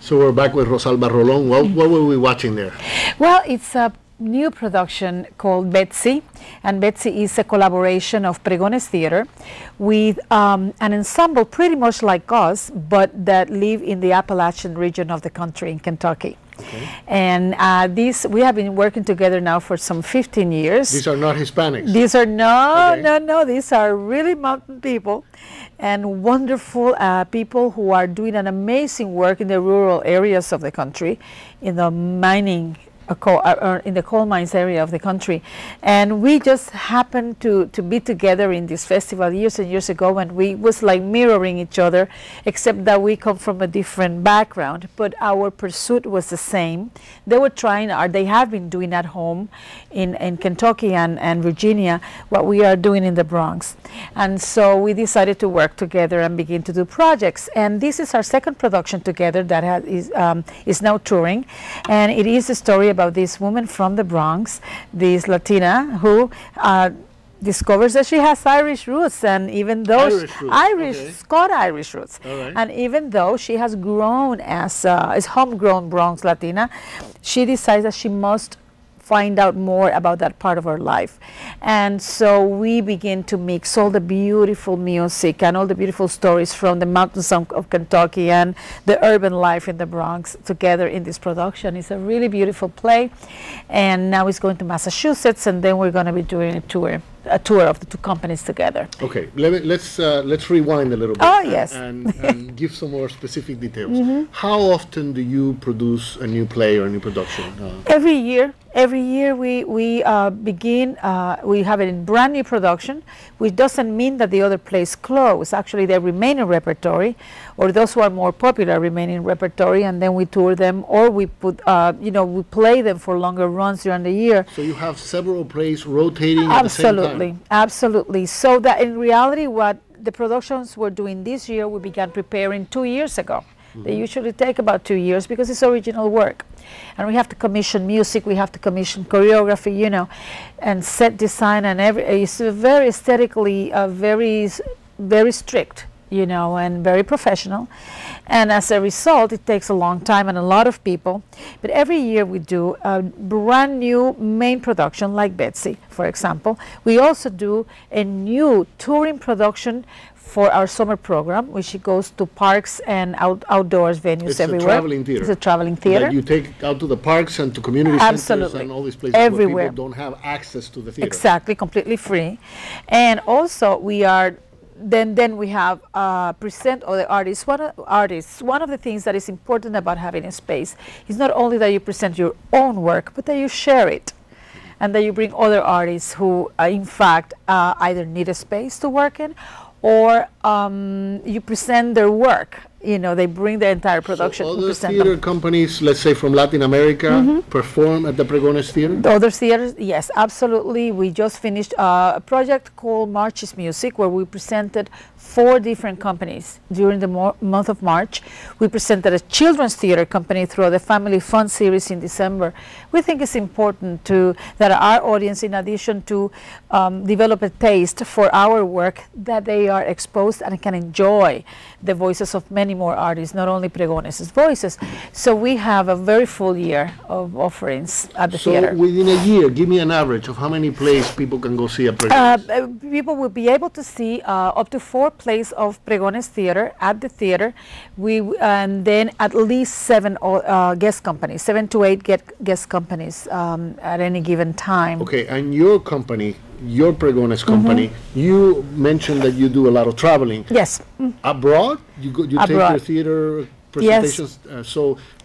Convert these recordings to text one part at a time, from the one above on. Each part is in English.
So we're back with Rosalba Rolón. What were we watching there? Well, it's a new production called Betsy, and Betsy is a collaboration of Pregones Theater with an ensemble pretty much like us, but that live in the Appalachian region of the country in Kentucky. Okay. And we have been working together now for some 15 years. These are not Hispanics? These are no, these are really mountain people and wonderful people who are doing an amazing work in the rural areas of the country, in the mining in the coal mines area of the country. And we just happened to be together in this festival years and years ago, and we was like mirroring each other, except that we come from a different background, but our pursuit was the same. They were trying, or they have been doing at home in Kentucky and Virginia what we are doing in the Bronx. And so we decided to work together and begin to do projects. And this is our second production together that is now touring, and it is a story about this woman from the Bronx, this Latina, who discovers that she has Irish roots, and even though Scotch-Irish roots, and even though she has grown as homegrown Bronx Latina, she decides that she must find out more about that part of her life. And so we begin to mix all the beautiful music and all the beautiful stories from the mountains of Kentucky and the urban life in the Bronx together in this production. It's a really beautiful play, and now it's going to Massachusetts, and then we're going to be doing a tour of the two companies together. Okay, let's rewind a little bit. Oh, yes. and give some more specific details. How often do you produce a new play or a new production? Every year. Every year we begin, we have it in brand new production, which doesn't mean that the other plays close. Actually, they remain in repertory, or those who are more popular remain in repertory, and then we tour them, or we put, we play them for longer runs during the year. So you have several plays rotating at the same time? Absolutely. So that in reality, what the productions we're doing this year, we began preparing 2 years ago. They usually take about 2 years because it's original work. And we have to commission music, we have to commission choreography, and set design, and it's very aesthetically very strict, and very professional. And as a result, it takes a long time and a lot of people. But every year we do a brand new main production, like Betsy, for example. We also do a new touring production for our summer program, which goes to parks and outdoors venues everywhere. It's a traveling theater. It's a traveling theater. That you take out to the parks and to community centers and all these places everywhere, where people don't have access to the theater. Exactly, completely free. And also we are, then we have present other artists. One of the things that is important about having a space is not only that you present your own work, but that you share it, and that you bring other artists who, in fact, either need a space to work in, or you present their work. They bring the entire production. So other theater companies, let's say from Latin America, perform at the Pregones Theater? The other theaters, yes, absolutely. We just finished a project called March is Music, where we presented 4 different companies during the month of March. We presented a children's theater company through the Family Fun series in December. We think it's important that our audience, in addition to develop a taste for our work, that they are exposed and can enjoy the voices of many more artists, not only Pregones' voices. So we have a very full year of offerings at the theater. So within a year, give me an average of how many plays people can go see at Pregones. People will be able to see up to 4 plays of Pregones Theater at the theater. And then at least 7 guest companies, 7 to 8 guest companies at any given time. Okay, and your company, your Pregones company, you mentioned that you do a lot of traveling. Yes. Abroad? You take your theater presentations, yes.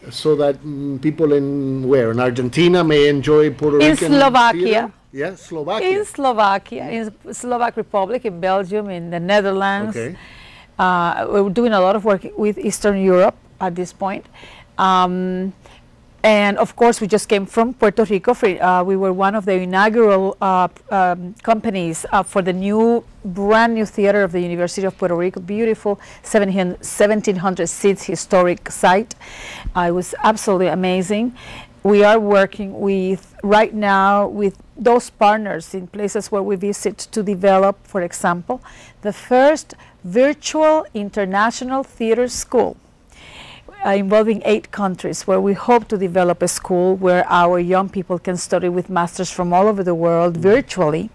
So that people in Argentina may enjoy Puerto Rican theater? Slovakia. Yes, Slovakia. In Slovakia, in Slovak Republic, in Belgium, in the Netherlands. Okay. We're doing a lot of work with Eastern Europe at this point. And of course, we just came from Puerto Rico. We were one of the inaugural companies for the brand new theater of the University of Puerto Rico. Beautiful 1,700 seats historic site. It was absolutely amazing. We are working right now with those partners in places where we visit to develop, for example, the first virtual international theater school. involving 8 countries, where we hope to develop a school where our young people can study with masters from all over the world virtually.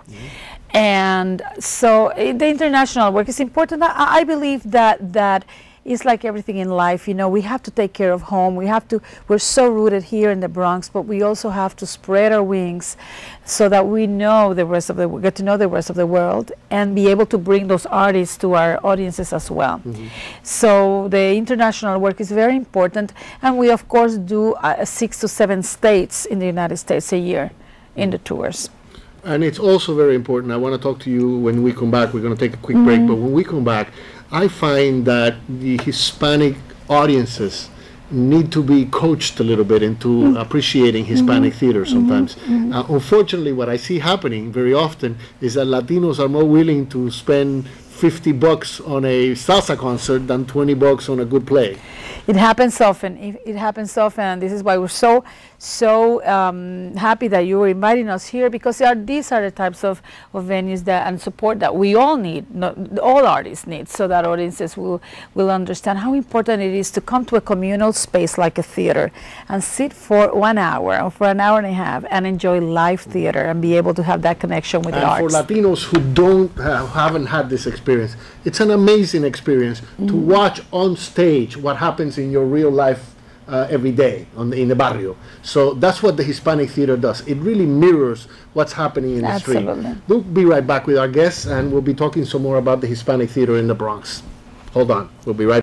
And so the international work is important. I believe that it's like everything in life, you know, we have to take care of home. We're so rooted here in the Bronx, but we also have to spread our wings so that we know get to know the rest of the world and be able to bring those artists to our audiences as well. So the international work is very important, and we of course do 6 to 7 states in the United States a year in the tours. And it's also very important, I want to talk to you when we come back. We're going to take a quick break, but when we come back, I find that the Hispanic audiences need to be coached a little bit into appreciating Hispanic theater sometimes. Unfortunately, what I see happening very often is that Latinos are more willing to spend $50 on a salsa concert than $20 on a good play. It happens often. It happens often, and this is why we're so happy that you were inviting us here, because these are the types of venues and support that we all need, all artists need, so that audiences will understand how important it is to come to a communal space like a theater and sit for 1 hour or for an hour and a half and enjoy live theater and be able to have that connection with the arts. And for Latinos who haven't had this experience, it's an amazing experience to watch on stage what happens in your real life every day in the barrio. So that's what the Hispanic theater does. It really mirrors what's happening in the street. We'll be right back with our guests, and we'll be talking some more about the Hispanic theater in the Bronx. Hold on, we'll be right back.